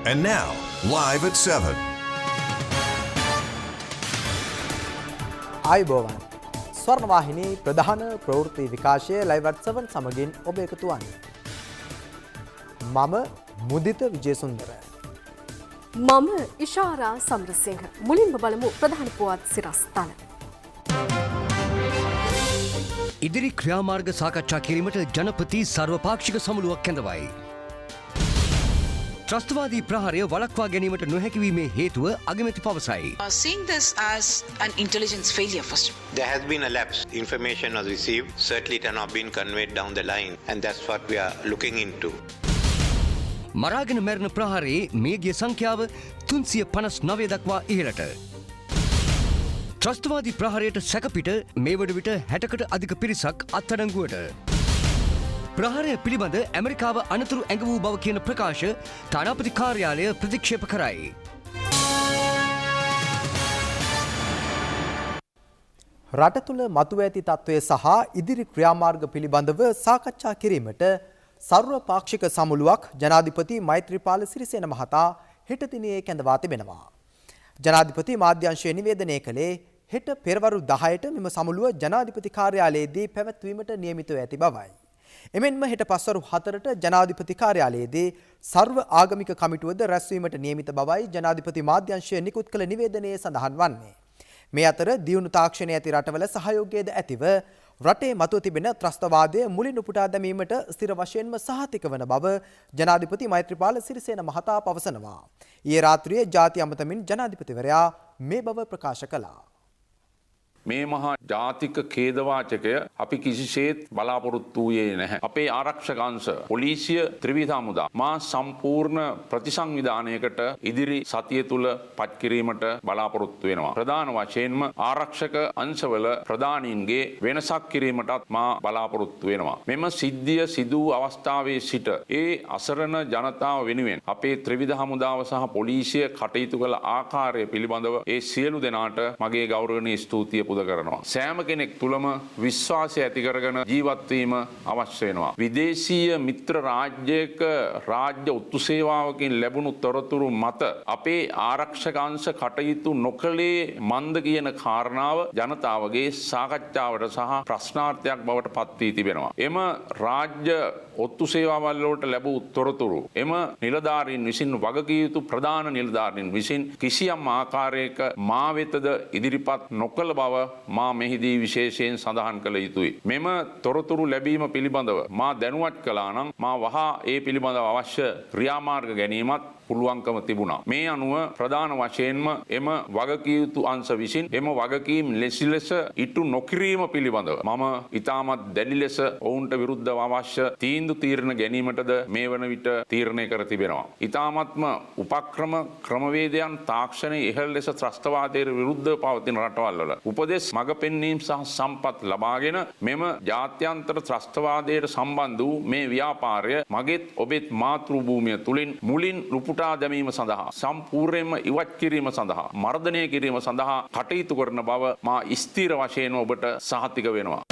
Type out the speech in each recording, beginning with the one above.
And now, live at 7. ආයුබෝවන් ස්වර්ණවාහිනී ප්‍රධාන ප්‍රවෘත්ති විකාශය ලයිව් at 7 සමගින් ඔබ එකතු වන්නේ. මම මුදිත විජේසුන්දර. මම ඉෂාරා සමරසිංහ. මුලින්ම බලමු ප්‍රධාන පුවත් සිරස්තල. ඉදිරි ක්‍රියාමාර්ග සාකච්ඡා කිරීමට ජනපති සර්වපාක්ෂික සමුළුවක් කැඳවයි. ත්‍රස්තවාදී ප්‍රහාරය වළක්වා ගැනීමට නොහැකිවීමේ හේතුව අගමැති පවසයි. Seeing this as an intelligence failure first. There has been a lapse. Information was received. Certainly it has not been conveyed down the line, and that's what we are looking into. මරාගෙන මැරෙන ප්‍රහාරයේ මේගිය සංඛ්‍යාව 359 දක්වා ඉහළට. ත්‍රස්තවාදී ප්‍රහාරයට සැකපිට මේ වන විට 60කට අධික පිරිසක් අත්අඩංගුවට. ප්‍රහාරය පිළිබඳ ඇමරිකාව අනතුරු ඇඟ වූ බව කියන ප්‍රකාශ තානාපති කාර්යාලය ප්‍රතික්ෂේප කරයි. රට තුළ මතුව ඇති තත්ත්වය සහ ඉදිරි ක්‍රියාමාර්ග පිළිබඳව සාකච්ඡා කිරීමට සර්වපාක්ෂික සමුළුවක් ජනාධිපති මෛත්‍රීපාල සිරිසේන මහතා හෙට දිනේ කැඳවා තිබෙනවා. ජනාධිපති මාධ්‍යංශය නිවේදනය කළේ හෙට පෙරවරු 10ට මෙම සමුළුව ජනාධිපති කාර්යාලයේදී පැවැත්වීමට නියමිතව ඇති බවයි. එමෙන්ම හෙට පස්වරු 4ට ජනාධිපති කාර්යාලයේදී සර්ව ආගමික කමිටුවද රැස්වීමට නියමිත බවයි ජනාධිපති මාධ්‍යංශය නිකුත් කළ නිවේදනයේ සඳහන් වන්නේ. මේ අතර දියුණු තාක්ෂණය ඇති රටවල සහයෝගයද ඇතිව රටේ මතුව තිබෙන ත්‍රස්තවාදය මුලින් උපුටා දැමීමට ස්ථිර වශයෙන්ම සහතික වන බව ජනාධිපති මෛත්‍රීපාල සිරිසේන මහතා පවසනවා. ඊයේ රාත්‍රියේ ජාතිය අමතමින් ජනාධිපතිවරයා මේ බව ප්‍රකාශ කළා. මේ මහා ජාතික ඛේදවාචකය අපි කිසිසේත් බලාපොරොත්තු වූයේ නැහැ. අපේ ආරක්ෂක අංශ පොලිසිය ත්‍රිවිධ හමුදා මා සම්පූර්ණ ප්‍රතිසංවිධානයකට ඉදිරි සතිය තුල පත් කිරීමට බලාපොරොත්තු වෙනවා. ප්‍රධාන වශයෙන්ම ආරක්ෂක අංශවල ප්‍රධානීන්ගේ වෙනසක් කිරීමටත් මා බලාපොරොත්තු වෙනවා. මෙම සිද්ධිය සිදු වූ අවස්ථාවේ සිට ඒ අසරණ ජනතාව වෙනුවෙන් අපේ ත්‍රිවිධ හමුදාව සහ පොලිසිය කටයුතු කළ ආකාරය පිළිබඳව ඒ සියලු දෙනාට මගේ ගෞරවනීය ස්තුතිය පුද කරනවා. සෑම කෙනෙක් තුළම විශ්වාසය ඇති කරගෙන ජීවත් වීම අවශ්‍ය වෙනවා. විදේශීය මිත්‍ර රාජ්‍යයක රාජ්‍ය ඔත්තු සේවාවකින් ලැබුණු තොරතුරු මත අපේ ආරක්ෂක අංශ කටයුතු නොකළේ මන්ද කියන කාරණාව ජනතාවගේ සාකච්ඡාවට සහ ප්‍රශ්නාර්ථයක් බවට පත් වී තිබෙනවා. එම රාජ්‍ය ඔත්තු සේවාවල් වලට ලැබූ තොරතුරු එම නිලධාරීන් විසින් වගකිය යුතු ප්‍රධාන නිලධාරීන් විසින් කිසියම් ආකාරයක මා වෙතද ඉදිරිපත් නොකළ බව මා මෙහිදී විශේෂයෙන් සඳහන් කළ යුතුයි. මෙම තොරතුරු ලැබීම පිළිබඳව මා දැනුවත් කළා නම් මා වහා ඒ පිළිබඳව අවශ්‍ය ක්‍රියාමාර්ග ගැනීමත් පුළුවන්කම තිබුණා. මේ අනුව ප්‍රධාන වශයෙන්ම එම වගකිය යුතු අංශ විසින් එම වගකීම් ලෙස ඉටු නොකිරීම පිළිබඳව මම ඉතාමත් දැඩි ලෙස ඔවුන්ට විරුද්ධව අවශ්‍ය තීරණ ගැනීමටද මේ වන විට තීරණය කර තිබෙනවා. ඉතාමත්ම උපක්‍රම ක්‍රමවේදයන් තාක්ෂණය ඉහළ ලෙස ත්‍රස්තවාදයට විරුද්ධව පවතින රටවල් වල උපදෙස් මඟ පෙන්වීම සහ සම්පත් ලබාගෙන මෙම ජාත්‍යන්තර ත්‍රස්තවාදයට සම්බන්ධ වූ මේ ව්‍යාපාරය මගෙත් ඔබෙත් මාතෘ භූමිය තුලින් මුලින් රුපුටා දැමීම සඳහා සම්පූර්ණයෙන්ම ඉවත් කිරීම සඳහා මර්ධනය කිරීම සඳහා කටයුතු කරන බව මා ස්ථිර වශයෙන්ම ඔබට සහතික වෙනවා.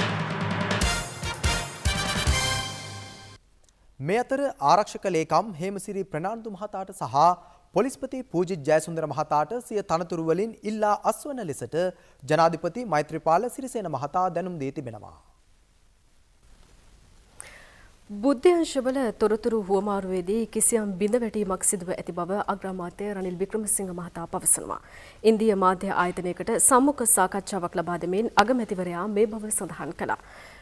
මේ අතර ආරක්ෂක ලේකම් හේමසිරි ප්‍රනාන්දු මහතාට සහ පොලිස්පති පූජිත් ජයසුන්දර මහතාට සිය තනතුරු වලින් ඉල්ලා අස්වන ලෙසට ජනාධිපති මෛත්‍රීපාල සිරිසේන මහතා දැනුම් දී තිබෙනවා. බුද්ධ්‍යංශවල තොරතුරු හුවමාරුවේදී කිසියම් බිඳවැටීමක් සිදුව ඇති බව අග්‍රාමාත්‍ය රනිල් වික්‍රමසිංහ මහතා පවසනවා. ඉන්දිය මාධ්‍ය ආයතනයකට සම්මුඛ සාකච්ඡාවක් ලබා දෙමින් අගමැතිවරයා මේ බව සඳහන් කළා.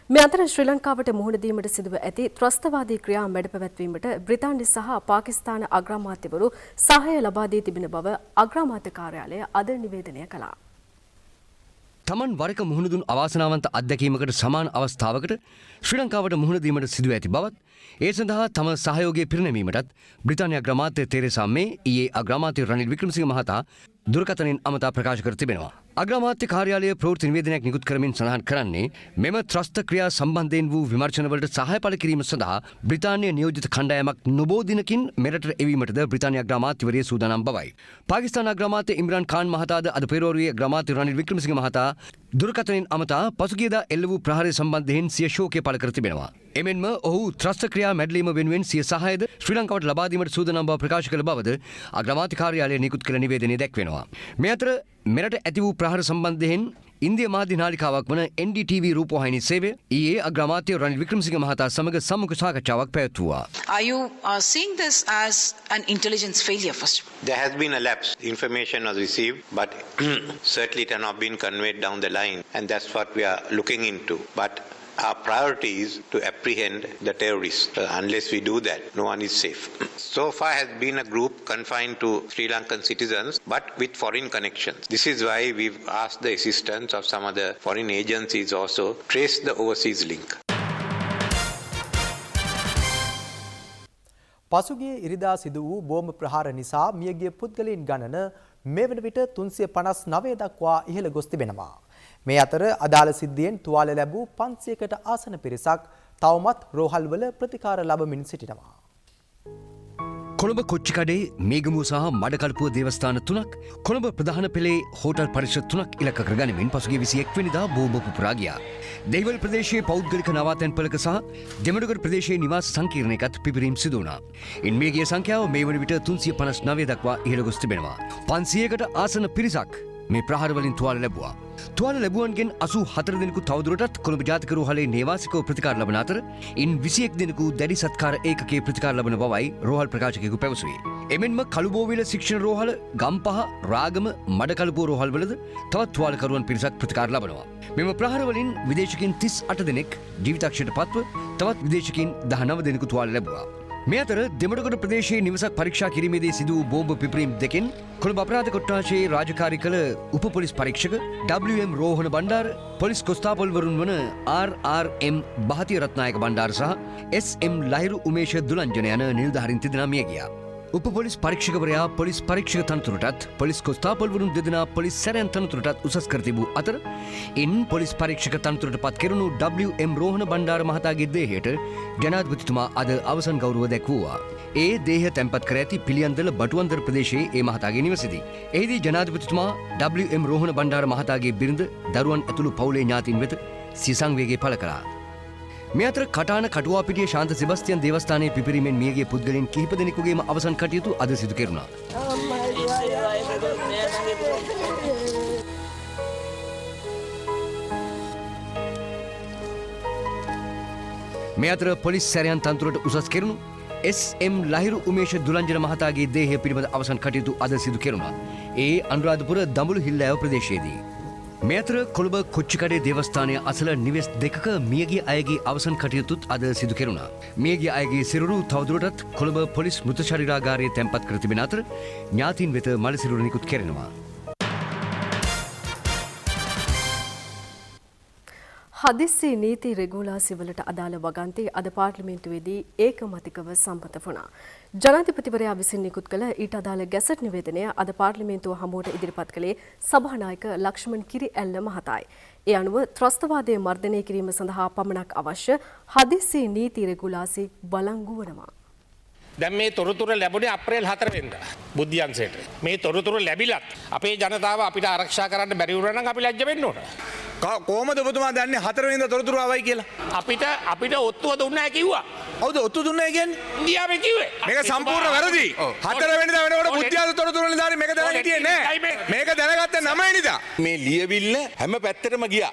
මේ අතර ශ්‍රී ලංකාවට මුහුණ දීමට සිදුව ඇති ත්‍රස්තවාදී ක්‍රියා මැඩපැවැත්වීමට බ්‍රිතාන්‍ය සහ පාකිස්තාන අග්‍රාමාත්‍යවරු සහාය ලබා දී තිබෙන බව අග්‍රාමාත්‍ය කාර්යාලය අද නිවේදනය කළා. තමන් වරක මුහුණ දුන් අවාසනාවන්ත අත්දැකීමකට සමාන අවස්ථාවකට ශ්‍රී ලංකාවට මුහුණ දීමට සිදුව ඇති බවත් ඒ සඳහා තම සහයෝගය පිරිනැමීමටත් බ්‍රිතාන්‍ය අග්‍රාමාත්‍ය තෙරේසා මේ ඊයේ අග්‍රාමාත්‍ය රනිල් වික්‍රමසිංහ මහතා දුරකථනයෙන් අමතා ප්‍රකාශ කර තිබෙනවා. අග්‍රාමාත්‍ය කාර්යාලය ප්‍රවෘත්ති නිවේදනයක් නිකුත් කරමින් සඳහන් කරන්නේ මෙම ත්‍රස්ත ක්‍රියා සම්බන්ධයෙන් වූ විමර්ශනවලට සහාය පළ කිරීම සඳහා බ්‍රිතාන්‍ය නියෝජිත කණ්ඩායමක් නොබෝ දිනකින් මෙරටට එවීමටද බ්‍රිතාන්‍ය අග්‍රාමාත්‍යවරිය සූදානම් බවයි. පාකිස්තාන අග්‍රාමාත්‍ය ඉම්රාන් ખાන් මහතාද අද පෙරවරුවේ අග්‍රාමාත්‍ය රනිල් වික්‍රමසිංහ මහතා දුරකථනයෙන් අමතා පසුගියදා එල්ල වූ ප්‍රහාරය සම්බන්ධයෙන් සිය ශෝකය පළ කර තිබෙනවා. එමෙන්ම ඔහු ත්‍රස්ත ක්‍රියා මැඩලීම වෙනුවෙන් සිය සහායද ශ්‍රී ලංකාවට ලබා දීමට සූදානම් බව ප්‍රකාශ කළ බවද අග්‍රාමාත්‍ය කාර්යාලය නිකුත් කළ නිවේදනයේ දැක්වෙනවා. මේ අතර මෙරට ඇති වූ ප්‍රහාර සම්බන්ධයෙන් ඉන්දිය මාධ්‍ය නාලිකාවක් වන NDTV රූපවාහිනී සේවය ඊයේ අග්‍රාමාත්‍ය රනිල් වික්‍රමසිංහ මහතා සමග සම්මුඛ සාකච්ඡාවක් පැවැත්වුවා. Are you seeing this as an intelligence failure first? There has been a lapse. Information was received, but certainly it has not been conveyed down the line, and that's what we are looking into. But our priority is to apprehend the terrorists. Unless we do that, no one is safe. So far has been a group confined to Sri Lankan citizens, but with foreign connections. This is why we've asked the assistance of some other foreign agencies also trace the overseas link. පසුගිය ඉරිදා සිදු වූ බෝම්බ ප්‍රහාර නිසා මියගිය පුද්ගලයන් ගණන මේ වන විට 359 දක්වා ඉහළ ගොස් තිබෙනවා. මේ අතර අදාළ සිද්ධියෙන් තුවාල ලැබූ 500කට ආසන පිරිසක් තවමත් රෝහල්වල ප්‍රතිකාර ලබමින් සිටිනවා. කොළඹ කොච්චිකඩේ මේගමුව සහ මඩකල්පුව දේවස්ථාන 3ක් කොළඹ ප්‍රධාන පෙළේ හෝටල් පරිසර 3ක් ඉලක්ක කරගනිමින් පසුගිය 21 වෙනිදා බෝම්බ පුපුරා ගියා. දෙහිවල ප්‍රදේශයේ පෞද්ගලික නවාතැන්පලක සහ දෙමඩගොඩ ප්‍රදේශයේ නිවාස සංකීර්ණයකත් පිපිරීම් සිදු වුණා. ඉන් මියගිය සංඛ්‍යාව මේ වන විට 359 දක්වා ඉහළ ගොස් තිබෙනවා. 500කට ආසන පිරිසක් මේ ප්‍රහාර වලින් තුවාල ලැබුවා. තුවාල ලැබුවන්ගෙන් 84 දෙනෙකු තවදුරටත් කොළඹ ජාතික රෝහලේ නේවාසිකව ප්‍රතිකාර ලබන අතර ඉන් 21 දෙනෙකු දැඩි සත්කාර ඒකකයේ ප්‍රතිකාර ලබන බවයි රෝහල් ප්‍රකාශකයෙකු පැවසුවේ. එමෙන්ම කළුබෝවිල ශික්ෂණ රෝහල, ගම්පහ, රාගම, මඩකලපුව රෝහල්වලද තවත් තුවාලකරුවන් පිරිසක් ප්‍රතිකාර ලබනවා. මෙම ප්‍රහාර වලින් විදේශිකින් 38 දෙනෙක් ජීවිතක්ෂයට පත්ව තවත් විදේශිකින් 19 දෙනෙකු තුවාල ලැබුවා. මේ අතර දෙමඩගොඩ ප්‍රදේශයේ නිවසක් පරීක්ෂා කිරීමේදී සිදු වූ බෝම්බ පිපිරීම් දෙකෙන් කොළඹ අපරාධ කොට්ටාශයේ රාජකාරී කළ උප පොලිස් පරීක්ෂක WM රෝහණ බණ්ඩාර, පොලිස් කොස්තාපල්වරුන් වන RRM බහතිය රත්නායක බණ්ඩාර සහ SM ලහිරු උමේෂ දුලංජන යන නිලධාරීන් තිදෙනා මිය ගියා. උප පොලිස් පරීක්ෂකවරයා පොලිස් පරීක්ෂක තනතුරටත් පොලිස් කොස්තාපල්වරුන් දෙදෙනා පොලිස් සැරයන් තනතුරටත් උසස් කර තිබූ අතර ඉන් පොලිස් පරීක්ෂක තනතුරට පත් කෙරුණු WM රෝහණ බණ්ඩාර මහතාගේ දේහයට ජනාධිපතිතුමා අද අවසන් ගෞරව දැක්වුවා. ඒ දේහ තැන්පත් කර ඇති පිළියන්දල බටුවන්දර ප්‍රදේශයේ ඒ මහතාගේ නිවසේදී. එහිදී ජනාධිපතිතුමා WM රෝහණ බණ්ඩාර මහතාගේ බිරිඳ, දරුවන් ඇතුළු පවුලේ ඥාතීන් වෙත සිය සංවේගය පළ කළා. මේ අතර කටාන කටුවාපිටිය ශාන්ත සෙබස්තියන් දේවස්ථානයේ පිපිරීමෙන් මියගිය පුද්ගලයන් කිහිප දෙනෙකුගේම අවසන් කටයුතු අද සිදු කෙරුණා. මේ අතර පොලිස් සැරයන් තනතුරට උසස් කෙරුණු SM ලහිරු උමේෂ දුලංජන මහතාගේ දේහය පිළිබඳ අවසන් කටයුතු අද සිදු කෙරුණා. ඒ අනුරාධපුර දඹුලු හිල්ලෑව ප්‍රදේශයේදී. මේ අතර කොළඹ කොච්චිකඩේ දේවස්ථානය අසල නිවෙස් දෙකක මියගිය අයගේ අවසන් කටයුතුත් අද සිදු කෙරුණා. මියගිය අයගේ සිරුරු තවදුරටත් කොළඹ පොලිස් මෘත ශරීරාගාරයේ තැන්පත් කර තිබෙන අතර ඥාතීන් වෙත මළ සිරුර නිකුත් කෙරෙනවා. හදිස්සි නීති රෙගුලාසි වලට අදාළ වගන්ති අද පාර්ලිමේන්තුවේදී ඒකමතිකව සම්මත වුණා. ජනාධිපතිවරයා විසින් නිකුත් කළ ඊට අදාළ ගැසට් නිවේදනය අද පාර්ලිමේන්තුව හමුවට ඉදිරිපත් කළේ සභානායක ලක්ෂ්මන් කිරිඇල්ල මහතායි. ඒ අනුව ත්‍රස්තවාදය මර්ධනය කිරීම සඳහා පමණක් අවශ්‍ය හදිස්සි නීති රෙගුලාසි බලංගු වනවා. දැන් මේ තොරතුර ලැබුණේ අප්‍රේල් 4 වෙනිදා බුද්ධ්‍යංශයට. මේ තොරතුර ලැබිලත් අපේ ජනතාව අපිට ආරක්ෂා කරන්න බැරි වුණා නම් අපි ලැජ්ජ වෙන්න ඕන. කොහොමද ඔබතුමා දන්නේ 4 වෙනිදා තොරතුරු ආවයි කියලා? අපිට ඔත්තුව දුන්නා කිව්වා. හවුද ඔත්තුව දුන්නා කියන්නේ? ඉන්දියාවේ කිව්වේ. මේක සම්පූර්ණ වැරදි. 4 වෙනිදා වෙනකොට බුද්ධ්‍යාංශ තොරතුරු වලින් දාන්නේ මේක දැනගන්න හිටියේ නෑ. මේක දැනගත්තේ 9 වෙනිදා. මේ ලියවිල්ල හැම පැත්තටම ගියා.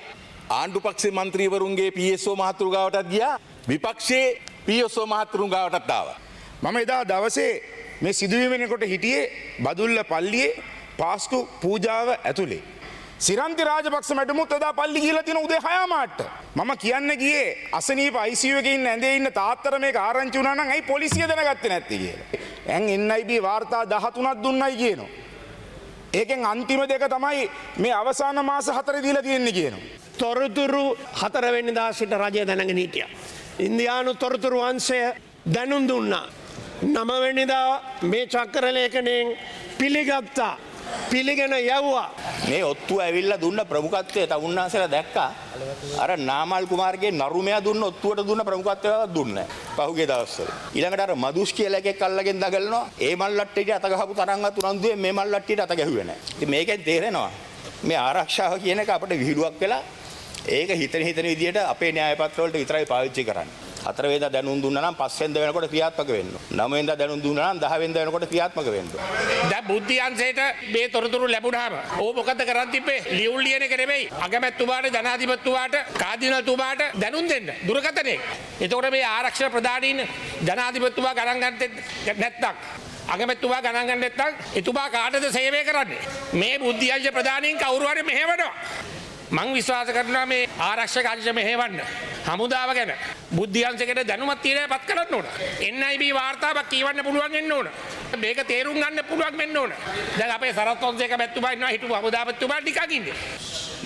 ආණ්ඩු පක්ෂේ മന്ത്രിවරුන්ගේ PSO මහතුරු ගාවටත් ගියා. විපක්ෂයේ PSO මහතුරු ගාවටත් ආවා. මම එදා දවසේ මේ සිදුවීම වෙනකොට හිටියේ බදුල්ල පල්ලියේ පාස්කු පූජාව ඇතුලේ. සිරන්ති රාජපක්ෂ මැඩමුත් එදා පල්ලි ගිහලා තියෙන උදේ 6 මාට. මම කියන්න ගියේ අසනීප ICU එකේ ඉන්න ඇඳේ ඉන්න තාත්තට මේක ආරංචි වුණා නම් ඇයි පොලිසිය දැනගත්තේ නැත්තේ කියලා. දැන් NIB වාර්තා 13ක් දුන්නයි කියනවා. ඒකෙන් අන්තිම දෙක තමයි මේ අවසාන මාස 4 දීලා තියෙන්නේ කියනවා. තොරතුරු 4 වෙනිදා සිට රජය දැනගෙන හිටියා. ඉන්දියානු තොරතුරු අංශය දැනුම් දුන්නා. 9 වෙනිදා මේ චක්‍රලේඛනයෙන් පිළිගත්තා. පිළිගෙන යවුවා. මේ ඔත්තුව ඇවිල්ලා දුන්න ප්‍රමුඛත්වය තවුන්නාසලා දැක්කා. අර නාමල් කුමාරගේ නරුමයා දුන්න ඔත්තුවට දුන්න ප්‍රමුඛත්වයවත් දුන්නේ නැහැ. පහුගිය දවස්වල. ඊළඟට අර මදුෂ් කියලා එකෙක් අල්ලගෙන දඟලනවා. ඒ මල්ලට්ටියට අත ගහපු තරම්වත් උනන්දුවේ මේ මල්ලට්ටියට අත ගැහුවේ නැහැ. ඉතින් මේකෙන් තේරෙනවා මේ ආරක්ෂාව කියන එක අපිට විහිළුවක් වෙලා ඒක හිතන විදියට අපේ න්‍යාය පත්‍ර වලට විතරයි පාවිච්චි කරන්නේ. 4 වෙනිදා දැනුම් දුන්නා නම් 5 වෙනිදා වෙනකොට ක්‍රියාත්මක වෙන්න ඕන. 9 වෙනිදා දැනුම් දුන්නා නම් 10 වෙනිදා වෙනකොට ක්‍රියාත්මක වෙන්න ඕන. දැන් බුද්ධි අංශයට මේ තොරතුරු ලැබුණාම ඕ මොකද කරන් තිබ්බේ? ලියුම් ලියන එක නෙමෙයි. අගමැතිතුමාට ජනාධිපතිතුමාට කාදිනල්තුමාට දැනුම් දෙන්න දුරකථනයෙන්. එතකොට මේ ආරක්ෂක ප්‍රධානීන් ජනාධිපතිතුමා ගණන් ගන්න නැත්තම් අගමැතිතුමා ගණන් ගන්න නැත්තම් එතුමා කාටද සේවය කරන්නේ? මේ බුද්ධි අංශ ප්‍රධානීන් කවුරු හරි මෙහෙවනවා. මං විශ්වාස කරනවා මේ ආරක්ෂක අංශ මෙහෙවන්න හමුදාව ගැන බුද්ධි අංශයකට දැනුමක් තියලා පත් කරන්න ඕන. NIB වාර්තාවක් කියවන්න පුළුවන් වෙන්න ඕන. මේක තේරුම් ගන්න පුළුවන් වෙන්න ඕන. දැන් අපේ සරත් වංශයක මැතිතුමා ඉන්නවා හිටපු හමුදාපතිතුමා ටිකක් ඉන්නේ.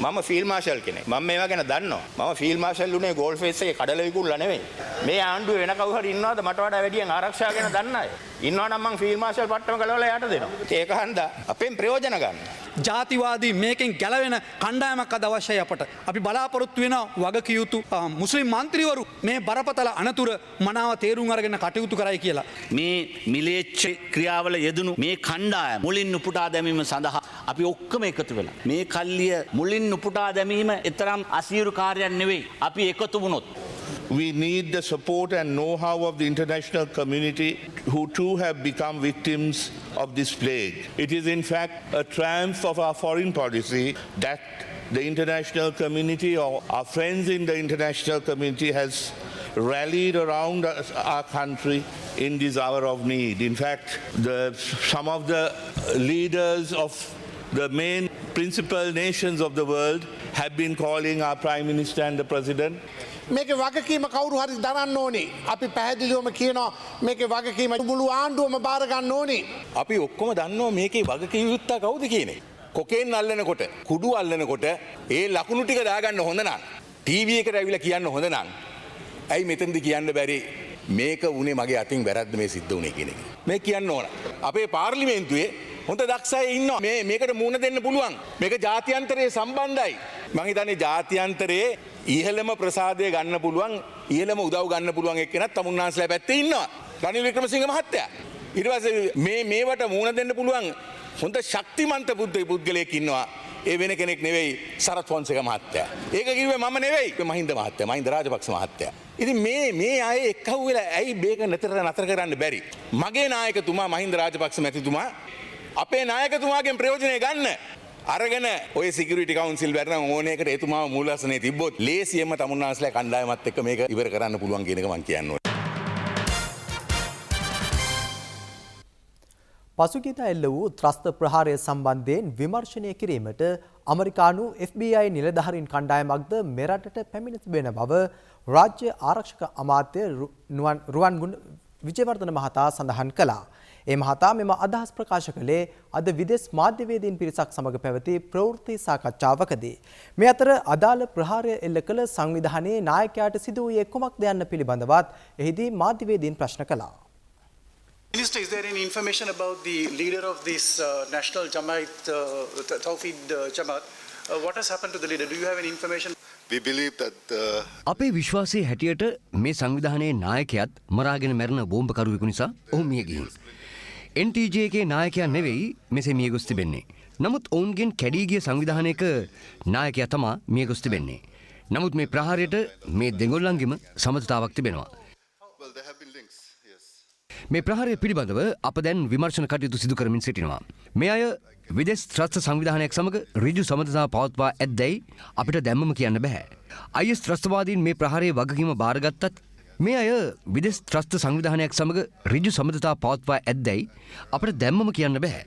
මම ෆීල්ඩ් මාෂල් කෙනෙක්. මම මේවා ගැන දන්නවා. මම ෆීල්ඩ් මාෂල් උනේ ගෝල්ෆේස් එකේ කඩල විකුල්ලා නෙවෙයි. මේ ආණ්ඩුවේ වෙන කවුරු හරි ඉන්නවද මට වඩා වැඩියෙන් ආරක්ෂා ගැන දන්න අය? ඉන්නවා නම් මං ෆීල්ඩ් මාෂල් පට්ටම ගලවලා යට දෙනවා. ඒක හන්දා අපෙන් ප්‍රයෝජන ගන්න. ජාතිවාදී මේකෙන් ගැලවෙන කණ්ඩායමක් අද අවශ්‍යයි අපට. අපි බලාපොරොත්තු වෙන වගකිය යුතු මුස්ලිම් මන්ත්‍රීවරු මේ බරපතල අනතුර මනාව තේරුම් අරගෙන කටයුතු කරයි කියලා. මේ මිලේච්ඡ ක්‍රියාවල යෙදුණු මේ කණ්ඩායම මුලින් උපුටා දැමීම සඳහා අපි ඔක්කොම එකතු වෙලා මේ කල්ලිය මුලින් උපුටා දැමීම එතරම් අසීරු කාර්යයක් නෙවෙයි. අපි එකතු වුණොත් we need the support and know-how of the international community who too have become victims of this plague. It is in fact a triumph of our foreign policy that the international community or our friends in the international community has rallied around our country in this hour of need. In fact, some of the leaders of the main principal nations of the world have been calling our Prime Minister and the President. මේක වගකීම කවුරු හරි දරන්න ඕනේ. අපි පැහැදිලිවම කියනවා මේක වගකීම මුළු ආණ්ඩුවම බාර ගන්න ඕනේ. අපි ඔක්කොම දන්නවා මේකේ වගකීම් යුක්තා කවුද කියන එක. කොකේන් අල්ලනකොට, කුඩු අල්ලනකොට ඒ ලකුණු ටික දාගන්න හොඳ නම්, ටීවී එකට ඇවිල්ලා කියන්න හොඳ නම්, ඇයි මෙතනදි කියන්න බැරි මේක උනේ මගේ අතින් වැරද්ද මේ සිද්ධ වුනේ කියන එක. මේ කියන්න ඕන. අපේ පාර්ලිමේන්තුවේ හොඳ දක්ෂ අය ඉන්නවා. මේකට මුහුණ දෙන්න පුළුවන්. මේක ජාත්‍යන්තරයේ සම්බන්ධයි. මං හිතන්නේ ජාත්‍යන්තරයේ ඉහළම ප්‍රසාදය ගන්න පුළුවන්, ඉහළම උදව් ගන්න පුළුවන් එක්කෙනත් තමුන්නාන්සලා පැත්තේ ඉන්නවා. රනිල් වික්‍රමසිංහ මහත්තයා. ඊට පස්සේ මේවට මුහුණ දෙන්න පුළුවන් හොඳ ශක්තිමන්ත පුද්ගලයෙක් ඉන්නවා. ඒ වෙන කෙනෙක් නෙවෙයි සරත් ෆොන්සේක මහත්තයා. ඒක කිව්වේ මම නෙවෙයි. මහින්ද මහත්තයා, මහින්ද රාජපක්ෂ මහත්තයා. ඉතින් මේ අය එක්කහුව වෙලා ඇයි මේක නතර කරන්න බැරි? මගේ නායකතුමා මහින්ද රාජපක්ෂ මැතිතුමා අපේ නායකතුමාගෙන් ප්‍රයෝජනය ගන්න. අරගෙන ඔය සිකියුරිටි කවුන්සිල් වැරනම් ඕනේකට එතුමාව මූලාසනයේ තිබ්බොත් ලේසියෙන්ම තමුන්නාන්සලා කණ්ඩායමත් එක්ක මේක ඉවර කරන්න පුළුවන් කියන එක මම කියන්න ඕනේ. පසුගියදා එල්ල වූ ත්‍රස්ත ප්‍රහාරය සම්බන්ධයෙන් විමර්ශනය කිරීමට ඇමරිකානු FBI නිලධාරීන් කණ්ඩායමක්ද මෙරටට පැමිණ තිබෙන බව රාජ්‍ය ආරක්ෂක අමාත්‍ය රුවන්ගුණ විජේවර්ධන මහතා සඳහන් කළා. ඒ මහතා මෙම අදහස් ප්‍රකාශ කළේ අද විදෙස් මාධ්‍යවේදීන් පිරිසක් සමග පැවති ප්‍රවෘත්ති සාකච්ඡාවකදී. මේ අතර අදාළ ප්‍රහාරය එල්ල කළ සංවිධානයේ නායකයාට සිදු වූයේ කුමක්ද යන්න පිළිබඳවත් එහිදී මාධ්‍යවේදීන් ප්‍රශ්න කළා. Minister, is there any information about the leader of this National Jamaat, Tawhid Jamaat? What has happened to the leader? Do you have any information? We believe that අපේ විශ්වාසයේ හැටියට මේ සංවිධානයේ නායකයාත් මරාගෙන මැරෙන බෝම්බකරුවෙකු නිසා ඔහු මිය ගිහින්. NTJ එකේ නායකයා නෙවෙයි මෙසේ මිය ගොස් තිබෙන්නේ. නමුත් ඔවුන්ගෙන් කැඩී ගිය සංවිධානයක නායකයා තමා මිය ගොස් තිබෙන්නේ. නමුත් මේ ප්‍රහාරයට මේ දෙගොල්ලන්ගෙම සමතතාවක් තිබෙනවා. මේ ප්‍රහාරය පිළිබඳව අප දැන් විමර්ශන කටයුතු සිදු කරමින් සිටිනවා. මේ අය විදෙස් ත්‍රස්ත සංවිධානයක් සමග ඍජු සමතතාව පවත්වා ඇද්දැයි අපිට දැම්මම කියන්න බෑ. IS ත්‍රස්තවාදීන් මේ ප්‍රහාරයේ වගකීම බාරගත්තත් මේ අය විදෙස් ත්‍රස්ත සංවිධානයක් සමග ඍජු සමතතාව පවත්වා ඇද්දැයි අපිට දැම්මම කියන්න බෑ.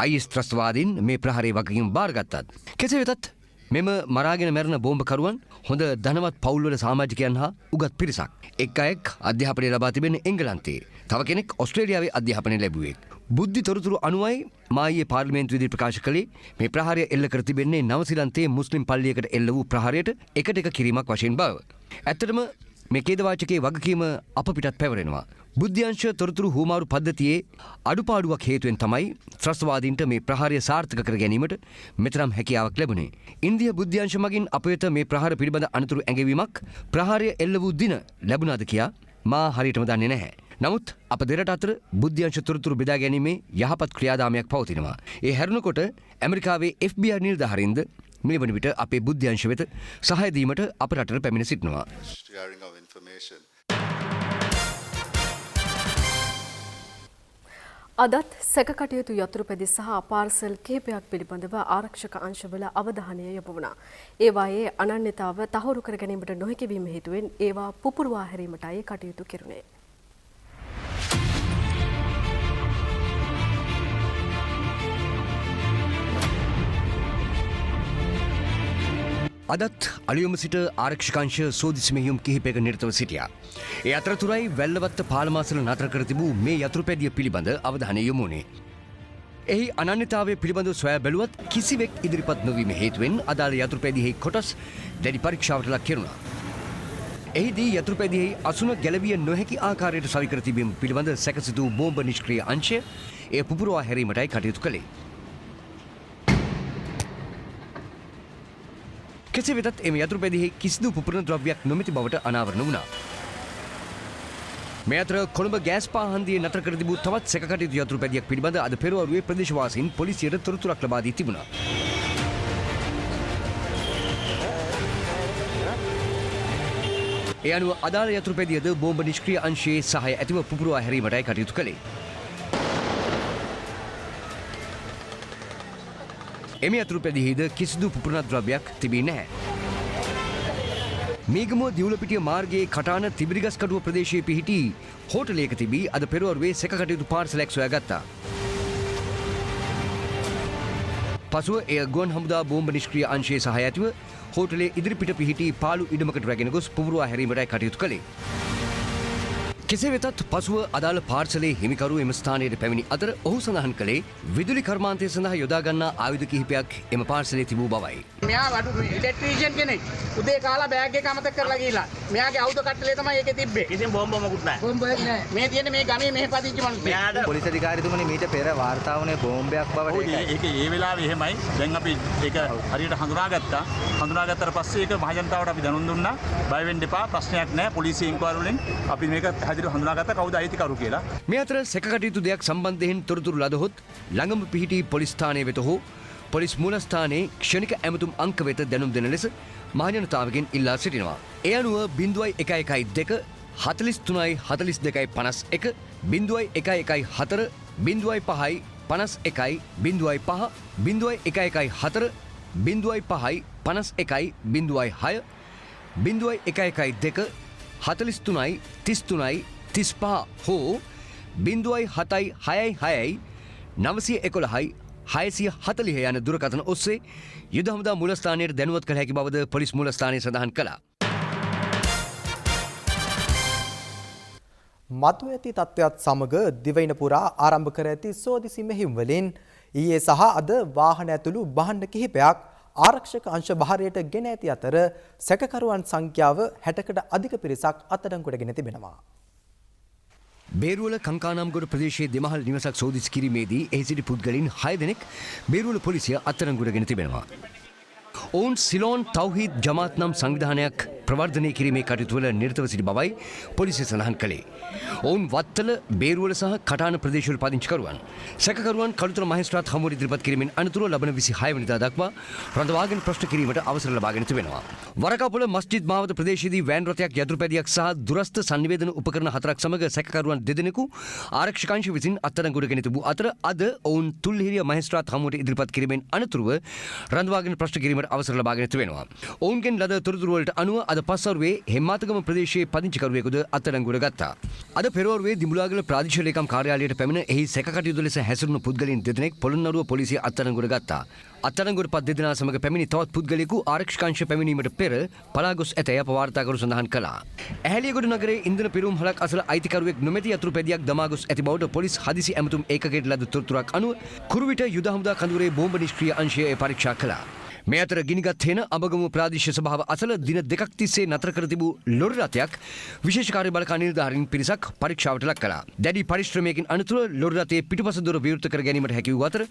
IS ත්‍රස්තවාදීන් මේ ප්‍රහාරයේ වගකීම බාරගත්තත් කෙසේ වෙතත් මෙම මරාගෙන මැරෙන බෝම්බකරුවන් හොඳ ධනවත් පවුල්වල සමාජිකයන් හා උගත් පිරිසක්. එක් අයෙක් අධ්‍යාපනය ලබා තිබෙන්නේ එංගලන්තයේ. තව කෙනෙක් ඔස්ට්‍රේලියාවේ අධ්‍යාපනය ලැබුවෙක්. බුද්ධි තොරතුරු අනුවයි මායේ පාර්ලිමේන්තුවේදී ප්‍රකාශ කළේ මේ ප්‍රහාරය එල්ල කර තිබෙන්නේ නවසීලන්තයේ මුස්ලිම් පල්ලියකට එල්ල වූ ප්‍රහාරයට එකට එක කිරීමක් වශයෙන් බව. ඇත්තටම මේ ඛේදවාචකයේ වගකීම අප පිටත් පැවරෙනවා. බුද්ධ්‍යංශ තොරතුරු හුවමාරු පද්ධතියේ අඩුපාඩුවක් හේතුවෙන් තමයි ත්‍රස්තවාදීන්ට මේ ප්‍රහාරය සාර්ථක කර ගැනීමට මෙතරම් හැකියාවක් ලැබුණේ. ඉන්දියා බුද්ධ්‍යංශ මගින් අප වෙත මේ ප්‍රහාර පිළිබඳ අනතුරු ඇඟවීමක් ප්‍රහාරය එල්ල වූ දින ලැබුණාද කියා මා හරියටම දන්නේ නැහැ. නමුත් අප දෙරට අතර බුද්ධ්‍යංශ තොරතුරු බෙදා ගැනීමේ යහපත් ක්‍රියාදාමයක් පවතිනවා. ඒ හැරුණකොට ඇමරිකාවේ FBI නිලධාරීන්ද මෙවන විට අපේ බුද්ධ්‍යංශ වෙත සහාය දීමට අප රටට පැමිණ සිටිනවා. අදත් සැකකටයුතු යතුරුපැදි සහ පාර්සල් කිහිපයක් පිළිබඳව ආරක්ෂක අංශවල අවධානය යොමු වුණා. ඒවායේ අනන්‍යතාව තහවුරු කර ගැනීමට නොහැකි වීම හේතුවෙන් ඒවා පුපුරවා හැරීමටයි කටයුතු කෙරුණේ. අදත් අලියොම සිට ආරක්ෂකංශ සෝදිසි මෙහියුම් කිහිපයක නිරතව සිටියා. ඒ අතරතුරයි වැල්ලවත්ත පාලමාසල නතර කර තිබූ මේ යතුරුපැදිය පිළිබඳ අවධානය යොමු වුණේ. එහි අනන්‍යතාවය පිළිබඳව සොයා බැලුවත් කිසිවෙක් ඉදිරිපත් නොවීම හේතුවෙන් අදාළ යතුරුපැදියෙහි කොටස් දැඩි පරීක්ෂාවට ලක් කෙරුණා. එහිදී යතුරුපැදියෙහි අසුන ගැලවිය නොහැකි ආකාරයට සවිකර තිබීම පිළිබඳ සැකසිතූ බෝම්බ නිෂ්ක්‍රීය අංශය එය පුපුරවා හැරීමටයි කටයුතු කළේ. කෙසේ වෙතත් එම යතුරුපැදියෙහි කිසිදු පුපුරන ද්‍රව්‍යයක් නොමැති බවට අනාවරණ වුණා. මේ අතර කොළඹ ගෑස් පාහන්දියේ නතර කර තිබූ තවත් සැකකටයුතු යතුරුපැදියක් පිළිබඳ අද පෙරවරුවේ ප්‍රදේශවාසීන් පොලිසියට තොරතුරක් ලබා දී තිබුණා. ඒ අනුව අදාළ යතුරුපැදියද බෝම්බ නිෂ්ක්‍රීය අංශයේ සහාය ඇතිව පුපුරවා හැරීමටයි කටයුතු කළේ. එම යතුරුපැදියෙහිද කිසිදු පුපුරන ද්‍රව්‍යයක් තිබී නැහැ. මේගමුව දිවුලපිටිය මාර්ගයේ කටාන තිබිරිගස්කඩුව ප්‍රදේශයේ පිහිටි හෝටලයක තිබී අද පෙරවරුවේ සැකකටයුතු පාර්සලයක් සොයාගත්තා. පසුව එය ගුවන් හමුදා බෝම්බ නිෂ්ක්‍රීය අංශයේ සහාය ඇතිව හෝටලයේ ඉදිරිපිට පිහිටි පාළු ඉඩමකට රැගෙන ගොස් පුපුරවා හැරීමටයි කටයුතු කළේ. කෙසේ වෙතත් පසුව අදාළ පාර්සලයේ හිමිකරු එම ස්ථානයට පැමිණි අතර ඔහු සඳහන් කළේ විදුලි කර්මාන්තය සඳහා යොදා ගන්නා ආයුධ කිහිපයක් එම පාර්සලයේ තිබූ බවයි. මෙයා වඩු ඉලෙක්ට්‍රීෂියන් කෙනෙක්. උදේ කාලා බෑග් එක අමතක කරලා ගිහිල්ලා. මෙයාගේ ආයුධ කට්ටලේ තමයි ඒකේ තිබ්බේ. ඉතින් බෝම්බ මොකුත් නැහැ. බෝම්බයක් නැහැ. මේ තියෙන්නේ මේ ගමේ මෙහෙ පදිංචි මිනිස්සු. පොලිස් අධිකාරිතුමනි මීට පෙර වාර්තා වුණේ බෝම්බයක් බවට ඒක ඒ වෙලාවේ එහෙමයි. දැන් අපි ඒක හරියට හඳුනාගත්තා. හඳුනාගත්තට පස්සේ ඒක මහජනතාවට අපි දැනුම් දුන්නා. බය වෙන්න එපා. ප්‍රශ්නයක් නැහැ. පොලිසිය ඉන්ක්වයරි වලින් අපි මේක පැහැදිලිව හඳුනාගත්තා කවුද අයිතිකරු කියලා. මේ අතර සැකකටයුතු දෙයක් සම්බන්ධයෙන් තොරතුරු ලදහොත් ළඟම පිහිටි පොලිස් ස්ථානයේ වෙත හෝ පොලිස් මූලස්ථානයේ ක්ෂණික ඇමතුම් අංක වෙත දැනුම් දෙන ලෙස මහජනතාවගෙන් ඉල්ලා සිටිනවා. ඒ අනුව 0112 43 42 51 0114 05 51 05 0114 05 51 06 0112 43 33 35 හෝ 0766 911 640 යන දුරකථන ඔස්සේ යුද හමුදා මූලස්ථානයට දැනුවත් කළ හැකි බවද පොලිස් මූලස්ථානය සඳහන් කළා. මතු ඇති තත්ත්වයක් සමග දිවයින පුරා ආරම්භ කර ඇති සෝදිසි මෙහිම් වලින් ඊයේ සහ අද වාහන ඇතුළු භාණ්ඩ කිහිපයක් ආරක්ෂක අංශ භාරයට ගෙන ඇති අතර සැකකරුවන් සංඛ්‍යාව 60කට අධික පිරිසක් අත්අඩංගුවට ගෙන තිබෙනවා. බේරුවල කංකානාම්ගොඩ ප්‍රදේශයේ දෙමහල් නිවසක් සෝදිසි කිරීමේදී එහි සිටි පුද්ගලයන් 6 දෙනෙක් බේරුවල පොලිසිය අත්අඩංගුවට ගෙන තිබෙනවා. ඔවුන් සිලෝන් තෞහීද් ජමාත් නම් සංවිධානයක් ප්‍රවර්ධනය කිරීමේ කටයුතු වල නිරතව සිටි බවයි පොලිසිය සඳහන් කළේ. ඔවුන් වත්තල බේරුවල සහ කටාන ප්‍රදේශවල පදිංචිකරුවන්. සැකකරුවන් කළුතර මහේස්ත්‍රාත් හමුවට ඉදිරිපත් කිරීමෙන් අනතුරුව ලබන 26 වෙනිදා දක්වා රඳවාගෙන ප්‍රශ්න කිරීමට අවසර ලබාගෙන තිබෙනවා. වරකාපොළ මස්ජිද් මාවත ප්‍රදේශයේදී වෑන් රථයක් යතුරුපැදියක් සහ දුරස්ත සංනිවේදන උපකරණ 4ක් සමග සැකකරුවන් 2 දෙනෙකු ආරක්ෂක අංශ විසින් අත්අඩංගුවට ගෙන තිබූ අතර අද ඔවුන් තුල්හිරිය මහේස්ත්‍රාත් හමුවට ඉදිරිපත් කිරීමෙන් අනතුරුව රඳවාගෙන ප්‍රශ්න කිරීමට අවසර ලබාගෙන තිබෙනවා. ඔවුන්ගෙන් ලද තොරතුරු වලට අනුව අද පස්වරුවේ හෙම්මාතගම ප්‍රදේශයේ පදිංචිකරුවෙකුද අත්අඩංගුවට ගත්තා. අද පෙරවරුවේ දිමුලාගල ප්‍රාදේශීය ලේකම් කාර්යාලයට පැමිණ එහි සැකකටයුතු ලෙස හැසිරුණු පුද්ගලයන් 2 දෙනෙක් පොළොන්නරුව පොලිසිය අත්අඩංගුවට ගත්තා. අත්අඩංගුවට පත් 2 දෙනා සමග පැමිණි තවත් පුද්ගලයෙකු ආරක්ෂක අංශ පැමිණීමට පෙර පලා ගොස් ඇතැයි අප වාර්තාකරු සඳහන් කළා. ඇහැලියගොඩ නගරයේ ඉන්ධන පිරුම් හලක් අසල අයිතිකරුවෙක් නොමැති යතුරුපැදියක් දමා ගොස් ඇති බවට පොලිස් හදිසි ඇමතුම් ඒකකයට ලද තොරතුරක් අනුව කුරුවිට යුද හමුදා කඳවුරේ බෝම්බ නිෂ්ක්‍රීය අංශය පරීක්ෂා කළා. මේ අතර ගිනිගත් හෙන අබගම ප්‍රාදේශීය සභාව අසල දින 2ක් තිස්සේ නතර කර තිබූ ලොරි රථයක් විශේෂ කාර්ය බළකා නිලධාරීන් පිරිසක් පරීක්ෂාවට ලක් කළා. දැඩි පරිශ්‍රමයකින් අනතුරුව ලොරි රථයේ පිටුපස දොර විවෘත කර ගැනීමට හැකි වූ අතර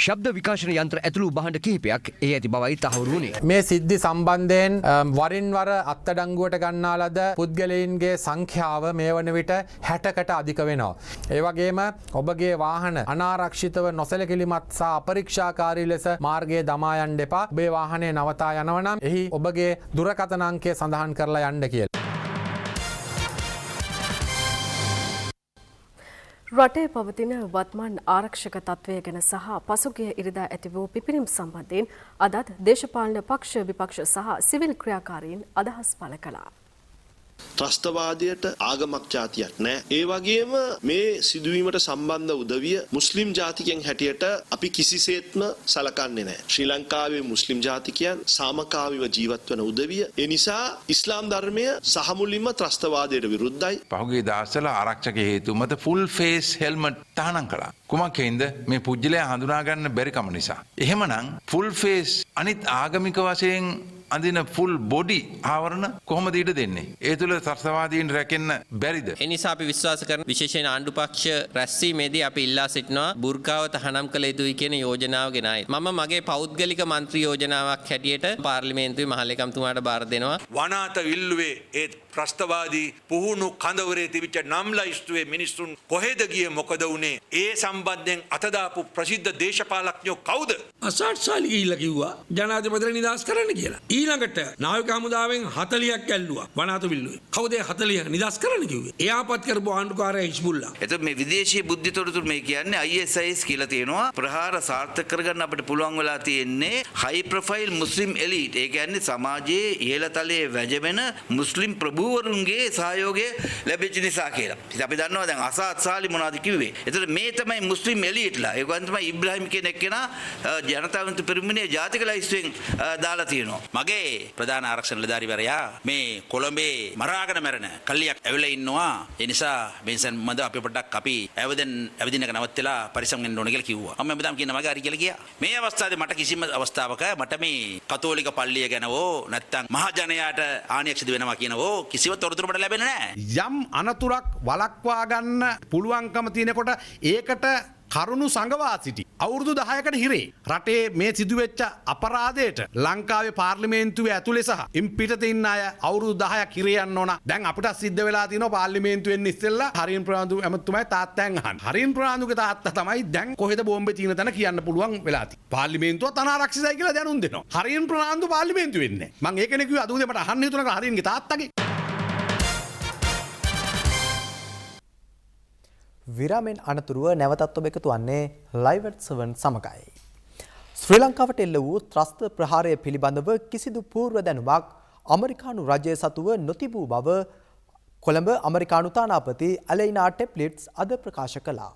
ශබ්ද විකාශන යන්ත්‍ර ඇතුළු භාණ්ඩ කිහිපයක් එහි ඇති බවයි තහවුරු වුණේ. මේ සිද්ධි සම්බන්ධයෙන් වරින් වර අත්අඩංගුවට ගන්නා ලද පුද්ගලයන්ගේ සංඛ්‍යාව මේ වන විට 60කට අධික වෙනවා. ඒ වගේම ඔබගේ වාහන අනාරක්ෂිතව නොසැලකිලිමත් සහ අපරීක්ෂාකාරී ලෙස මාර්ගයේ දමා යන්න එපා. ඔබේ වාහනේ නවතා යනවා නම් එහි ඔබගේ දුරකථන අංකය සඳහන් කරලා යන්න කියලා. රටේ පවතින වත්මන් ආරක්ෂක තත්ත්වය ගැන සහ පසුගිය ඉරිදා ඇති වූ පිපිරීම් සම්බන්ධයෙන් අදත් දේශපාලන පක්ෂ විපක්ෂ සහ සිවිල් ක්‍රියාකාරීන් අදහස් පළ කළා. ත්‍රස්තවාදයට ආගමක් ජාතියක් නැහැ. ඒ වගේම මේ සිදුවීමට සම්බන්ධ උදවිය මුස්ලිම් ජාතිකයන් හැටියට අපි කිසිසේත්ම සලකන්නේ නැහැ. ශ්‍රී ලංකාවේ මුස්ලිම් ජාතිකයන් සාමකාමීව ජීවත් වන උදවිය. ඒ නිසා ඉස්ලාම් ධර්මය සහ මුලින්ම ත්‍රස්තවාදයට විරුද්ධයි. පහුගිය දවස්වල ආරක්ෂක හේතු මත ෆුල් ෆේස් හෙල්මට් තහනම් කළා. කුමක්ෙන්ද මේ පුජ්‍යලයා හඳුනා ගන්න බැරි කම නිසා. එහෙමනම් ෆුල් ෆේස් අනිත් ආගමික වශයෙන් අඳින ෆුල් බොඩි ආවරණ කොහොමද ඊට දෙන්නේ? ඒ තුළ ත්‍රස්තවාදීන් රැකෙන්න බැරිද? ඒ නිසා අපි විශ්වාස කරන විශේෂයෙන් ආණ්ඩු පක්ෂ රැස්වීමේදී අපි ඉල්ලා සිටිනවා බුර්කාව තහනම් කළ යුතුයි කියන යෝජනාව ගෙනයි. මම මගේ පෞද්ගලික මන්ත්‍රී යෝජනාවක් හැටියට පාර්ලිමේන්තුවේ මහලේකම්තුමාට බාර දෙනවා. වනාත විල්ලුවේ ඒ ත්‍රස්තවාදී පුහුණු කඳවුරේ තිබිච්ච නම් ලයිස්තුවේ මිනිස්සුන් කොහෙද ගියේ මොකද වුනේ? ඒ සම්බන්ධයෙන් අතදාපු ප්‍රසිද්ධ දේශපාලඥයෝ කවුද? අසාට්සාලි ගිහිල්ලා කිව්වා ජනාධිපතිලා නිදහස් කරන්න කියලා. ඊළඟට නාවික හමුදාවෙන් 40ක් ඇල්ලුවා වනාත විල්ලුවේ. කවුද 40 නිදහස් කරන්න කිව්වේ? එයාපත් කරපු ආණ්ඩුකාරයා හිස්බුල්ලා. එතකොට මේ විදේශීය බුද්ධි තොරතුරු මේ කියන්නේ ISIS කියලා තියෙනවා. ප්‍රහාර සාර්ථක කරගන්න අපිට පුළුවන් වෙලා තියෙන්නේ හයි ප්‍රොෆයිල් මුස්ලිම් එලීට්. ඒ කියන්නේ සමාජයේ ඉහළ තලයේ වැජෙන මුස්ලිම් ප්‍රභූවරුන්ගේ සහයෝගය ලැබෙච්ච නිසා කියලා. ඉතින් අපි දන්නවා දැන් අසාත් සාලි මොනවද කිව්වේ. එතකොට මේ තමයි මුස්ලිම් එලීට්ලා. ඒ වගේම තමයි ඉබ්‍රාහිම් කියන එක්කෙනා ජනතාවන්ට පෙරමුණේ ජාතික ලයිස්තුවෙන් දාලා තියෙනවා. මගේ ප්‍රධාන ආරක්ෂණ නිලධාරීවරයා මේ කොළඹේ මරාගෙන මැරෙන කල්ලියක් ඇවිල්ලා ඉන්නවා. ඒ නිසා බෙන්සන් මද අපි පොඩ්ඩක් අපි ඇවිදින එක නවත්තලා පරිස්සම් වෙන්න ඕන කියලා කිව්වා. මම හැමදාම කියන මගේ හරි කියලා ගියා. මේ අවස්ථාවේ මට කිසිම අවස්ථාවක මට මේ කතෝලික පල්ලිය ගැනවෝ නැත්තම් මහජනයාට ආනියක් සිදු වෙනවා කියනවෝ කිසිව තොරතුරු මට ලැබෙන්නේ නැහැ. යම් අනතුරක් වළක්වා ගන්න පුළුවන්කම තියෙනකොට ඒකට කරුණු සංගවා සිටි. අවුරුදු 10කට හිරේ. රටේ මේ සිදුවෙච්ච අපරාධයට ලංකාවේ පාර්ලිමේන්තුවේ ඇතුලේ සහ ඉන් පිටතේ ඉන්න අය අවුරුදු 10ක් හිරේ යන්න ඕන. දැන් අපිට සිද්ධ වෙලා තියෙනවා පාර්ලිමේන්තුවෙන් ඉස්සෙල්ලා හරින් ප්‍රනාන්දු ඇමතුමයි තාත්තෙන් අහන්න. හරින් ප්‍රනාන්දුගේ තාත්තා තමයි දැන් කොහෙද බෝම්බේ තියෙන තැන කියන්න පුළුවන් වෙලා තියෙන්නේ. පාර්ලිමේන්තුව අනාරක්ෂිතයි කියලා දැනුම් දෙනවා. හරින් ප්‍රනාන්දු පාර්ලිමේන්තුවේ ඉන්නේ. මම ඒකනේ කිව්වේ අද උදේ මට අහන්න හිතුණා හරින්ගේ තාත්තගේ. විරාමෙන් අනතුරුව නැවතත් ඔබ එකතු වන්නේ ලයිව් ඇට් 7 සමගයි. ශ්‍රී ලංකාවට එල්ල වූ ත්‍රස්ත ප්‍රහාරය පිළිබඳව කිසිදු පූර්ව දැනුමක් ඇමරිකානු රජය සතුව නොතිබූ බව කොළඹ ඇමරිකානු තානාපති ඇලයිනා ටෙප්ලිට්ස් අද ප්‍රකාශ කළා.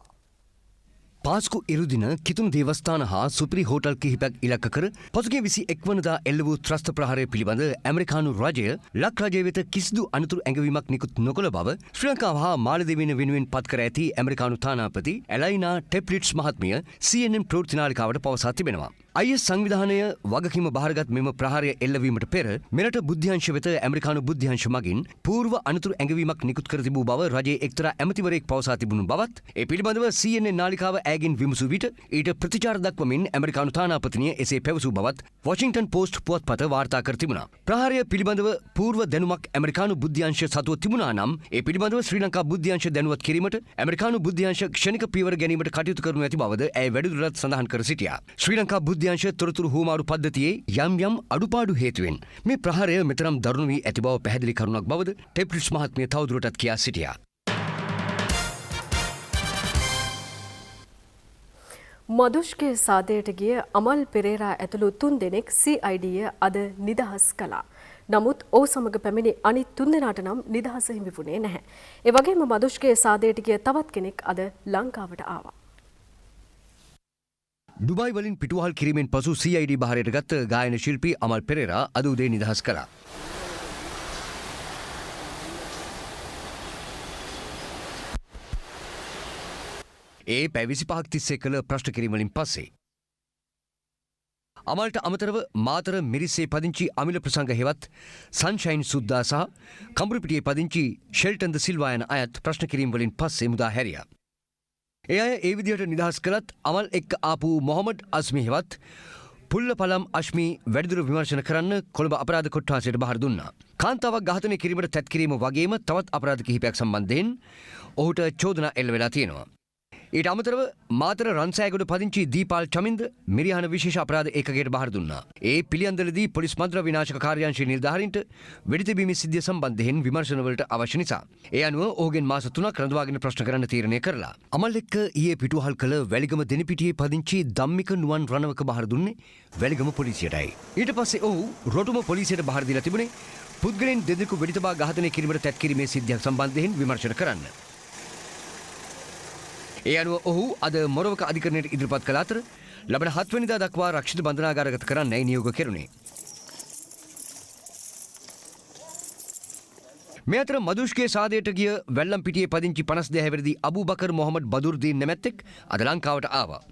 පාස්කු ඉරුදින කිතුම් දේවස්ථාන හා සුපිරි හෝටල් කිහිපයක් ඉලක්ක කර පසුගිය 21 වනදා එල්ල වූ ත්‍රස්ත ප්‍රහාරය පිළිබඳ ඇමරිකානු රජය ලක් රජය වෙත කිසිදු අනතුරු ඇඟවීමක් නිකුත් නොකළ බව ශ්‍රී ලංකාව හා මාලදිවයින වෙනුවෙන් පත් කර ඇති ඇමරිකානු තානාපති ඇලයිනා ටෙප්ලිට්ස් මහත්මිය CNN ප්‍රවෘත්ති නාලිකාවට පවසා තිබෙනවා. IS සංවිධානය වගකීම බාරගත් මෙම ප්‍රහාරය එල්ලවීමට පෙර මෙරට බුද්ධ්‍යංශ වෙත ඇමරිකානු බුද්ධ්‍යංශ මගින් පූර්ව අනතුරු ඇඟවීමක් නිකුත් කර තිබූ බව රජයේ එක්තරා ඇමතිවරයෙක් පවසා තිබුණු බවත් ඒ පිළිබඳව CNN නාලිකාව ඇගෙන් විමසූ විට ඊට ප්‍රතිචාර දක්වමින් ඇමරිකානු තානාපතිනිය එසේ පැවසූ බවත් වොෂින්ටන් පෝස්ට් පුවත්පත වාර්තා කර තිබුණා. ප්‍රහාරය පිළිබඳව පූර්ව දැනුමක් ඇමරිකානු බුද්ධ්‍යංශ සතුව තිබුණා නම් ඒ පිළිබඳව ශ්‍රී ලංකා බුද්ධ්‍යංශ දැනුවත් කිරීමට ඇමරිකානු බුද්ධ්‍යංශ ක්ෂණික පියවර ගැනීමට කටයුතු කරනු ඇති බවද ඇය වැඩිදුරටත් සඳහන් කර සිටියා. ශ්‍රී ලංකා බුද්ධ්‍යංශ තොරතුරු හුවමාරු පද්ධතියේ යම් අඩුපාඩු හේතුවෙන් මේ ප්‍රහාරය මෙතරම් දරුණු වී ඇති බව පැහැදිලි කරුණක් බවද ටෙප්ලිට්ස් මහත්මිය තවදුරටත් කියා සිටියා. මදුෂ්ගේ සාදයට ගිය අමල් පෙරේරා ඇතුළු 3 දෙනෙක් CID අද නිදහස් කළා. නමුත් ඔහු සමග පැමිණි අනිත් 3 දෙනාට නම් නිදහස හිමි වුණේ නැහැ. ඒ වගේම මදුෂ්ගේ සාදයට ගිය තවත් කෙනෙක් අද ලංකාවට ආවා. ඩුබායි වලින් පිටුවහල් කිරීමෙන් පසු CID බහරයට ගත් ගායන ශිල්පී අමල් පෙරේරා අද උදේ නිදහස් කළා. ඒ පැය 25ක් තිස්සේ කළ ප්‍රශ්න කිරීම වලින් පස්සේ අමල්ට අමතරව මාතර මිරිස්සේ පදිංචි අමිල ප්‍රසංග හෙවත් සන්ෂයින් සුද්දා සහ කඹුරුපිටියේ පදිංචි ෂෙල්ටන් ද සිල්වා යන අයත් ප්‍රශ්න කිරීම වලින් පස්සේ මුදා හැරියා. ඒ අය ඒ විදිහට නිදහස් කළත් අමල් එක්ක ආපු මොහමඩ් අස්මි හෙවත් පුල්ලපලම් අශ්මි වැඩිදුර විමර්ශන කරන්න කොළඹ අපරාධ කොට්ටාසයට බහර දුන්නා. කාන්තාවක් ඝාතනය කිරීමට තැත් කිරීම වගේම තවත් අපරාධ කිහිපයක් සම්බන්ධයෙන් ඔහුට චෝදනා එල්ල වෙලා තියෙනවා. ඊට අමතරව මාතර රන්සෑගොඩ පදිංචි දීපාල් චමින්ද මිරිහාන විශේෂ අපරාධ ඒකකයට බහර දුන්නා. ඒ පිළියන්දලදී පොලිස් මද්ද්‍රව්‍ය විනාශක කාර්යාංශයේ නිලධාරීන්ට වෙඩි තිබීමේ සිද්ධිය සම්බන්ධයෙන් විමර්ශනවලට අවශ්‍ය නිසා ඒ අනුව ඔහුගෙන් මාස 3ක් රඳවාගෙන ප්‍රශ්න කරන්න තීරණය කරලා. අමල් එක්ක ඊයේ පිටුවහල් කළ වැලිගම දෙනිපිටියේ පදිංචි ධම්මික නුවන් රණවක බහර දුන්නේ වැලිගම පොලිසියටයි. ඊට පස්සේ ඔහු රොටුම පොලිසියට බහර දීලා තිබුණේ පුද්ගලයන් දෙදෙනෙකු වෙඩි තබා ඝාතනය කිරීමට තැත් කිරීමේ සිද්ධියක් සම්බන්ධයෙන් විමර්ශන කරන්න. ඒ අනුව ඔහු අද මොරවක අධිකරණයට ඉදිරිපත් කළ අතර ලබන 7 වෙනිදා දක්වා රක්ෂිත බන්ධනාගාරගත කරන්නයි නියෝග කෙරුණේ. මේ අතර මදුෂ්ගේ සාදයට ගිය වැල්ලම්පිටියේ පදිංචි 52 හැවිරිදි අබූබකර් මොහමඩ් බදුර්දීන් නැමැත්තෙක් අද ලංකාවට ආවා.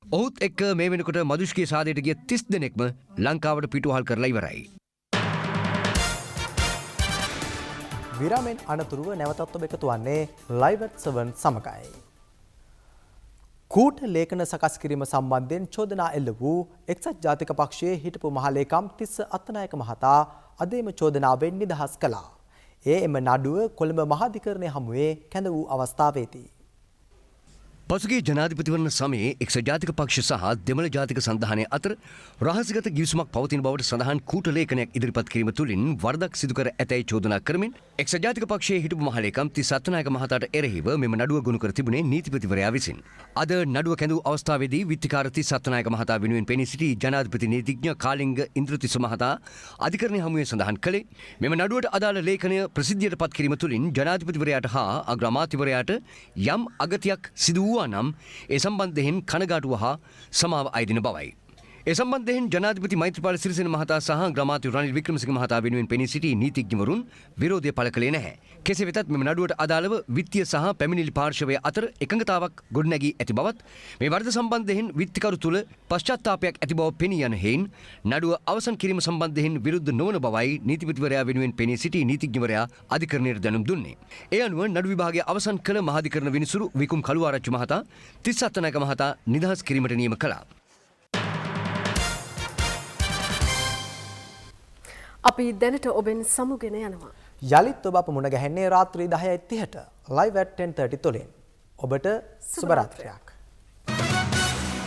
ඔහුත් එක්ක මේ වෙනකොට මදුෂ්ගේ සාදයට ගිය 30 දෙනෙක්ම ලංකාවට පිටුවහල් කරලා ඉවරයි. විරාමෙන් අනතුරුව නැවතත් ඔබ එකතු වන්නේ live at 7 සමගයි. කූට ලේඛන සකස් කිරීම සම්බන්ධයෙන් චෝදනා එල්ල වූ එක්සත් ජාතික පක්ෂයේ හිටපු මහලේකම් තිස්ස අත්තනායක මහතා අද එම චෝදනාවෙන් නිදහස් කළා. එම නඩුව කොළඹ මහාධිකරණය හමුවේ කැඳ වූ අවස්ථාවේදී පසුගිය ජනාධිපතිවරණ සමයේ එක්සත් ජාතික පක්ෂ සහ දෙමළ ජාතික සන්ධානය අතර රහසිගත ගිවිසුමක් පවතින බවට සඳහන් කූට ලේඛනයක් ඉදිරිපත් කිරීම තුළින් වරදක් සිදු කර ඇතැයි චෝදනා කරමින් එක්සත් ජාතික පක්ෂයේ හිටපු මහලේකම් තිස්ස අත්තනායක මහතාට එරෙහිව මෙම නඩුව ගොනු කර තිබුණේ නීතිපතිවරයා විසින්. අද නඩුව කැඳවූ අවස්ථාවේදී විත්තිකාර තිස්ස අත්තනායක මහතා වෙනුවෙන් පෙනී සිටි ජනාධිපති නීතිඥ කාලිංග ඉන්ද්‍රතිස්ස මහතා අධිකරණය හමුවේ සඳහන් කළේ මෙම නඩුවට අදාළ ලේඛනය ප්‍රසිද්ධියට පත් කිරීම තුළින් ජනාධිපතිවරයාට හා අග්‍රාමාත්‍යවරයාට යම් අගතියක් සිදු වූ නම් ඒ සම්බන්ධයෙන් කනගාටුව හා සමාව අයදින බවයි. ඒ සම්බන්ධයෙන් ජනාධිපති මෛත්‍රීපාල සිරිසේන මහතා සහ ග්‍රාමාත්‍ය රනිල් වික්‍රමසිංහ මහතා වෙනුවෙන් පෙනී සිටි නීතිඥවරුන් විරෝධය පළ කළේ නැහැ. කෙසේ වෙතත් මෙම නඩුවට අදාළව විත්තිය සහ පැමිණිලි පාර්ශවය අතර එකඟතාවක් ගොඩනැගී ඇති බවත් මේ වරද සම්බන්ධයෙන් විත්තිකරු තුළ පශ්චාත්තාපයක් ඇති බව පෙනී යන හේයින් නඩුව අවසන් කිරීම සම්බන්ධයෙන් විරුද්ධ නොවන බවයි නීතිපතිවරයා වෙනුවෙන් පෙනී සිටි නීතිඥවරයා අධිකරණයට දැනුම් දුන්නේ. ඒ අනුව නඩු විභාගය අවසන් කළ මහාධිකරණ විනිසුරු විකුම් කළුආරච්චි මහතා තිස්ස අත්තනායක මහතා නිදහස් කිරීමට නියම කළා. අපි දැනට ඔබෙන් සමුගෙන යනවා. යලිත් ඔබ අප මුණ ගැහෙන්නේ රාත්‍රී 10:30ට live at 10:30 තුලින්. ඔබට සුබ රාත්‍රියක්.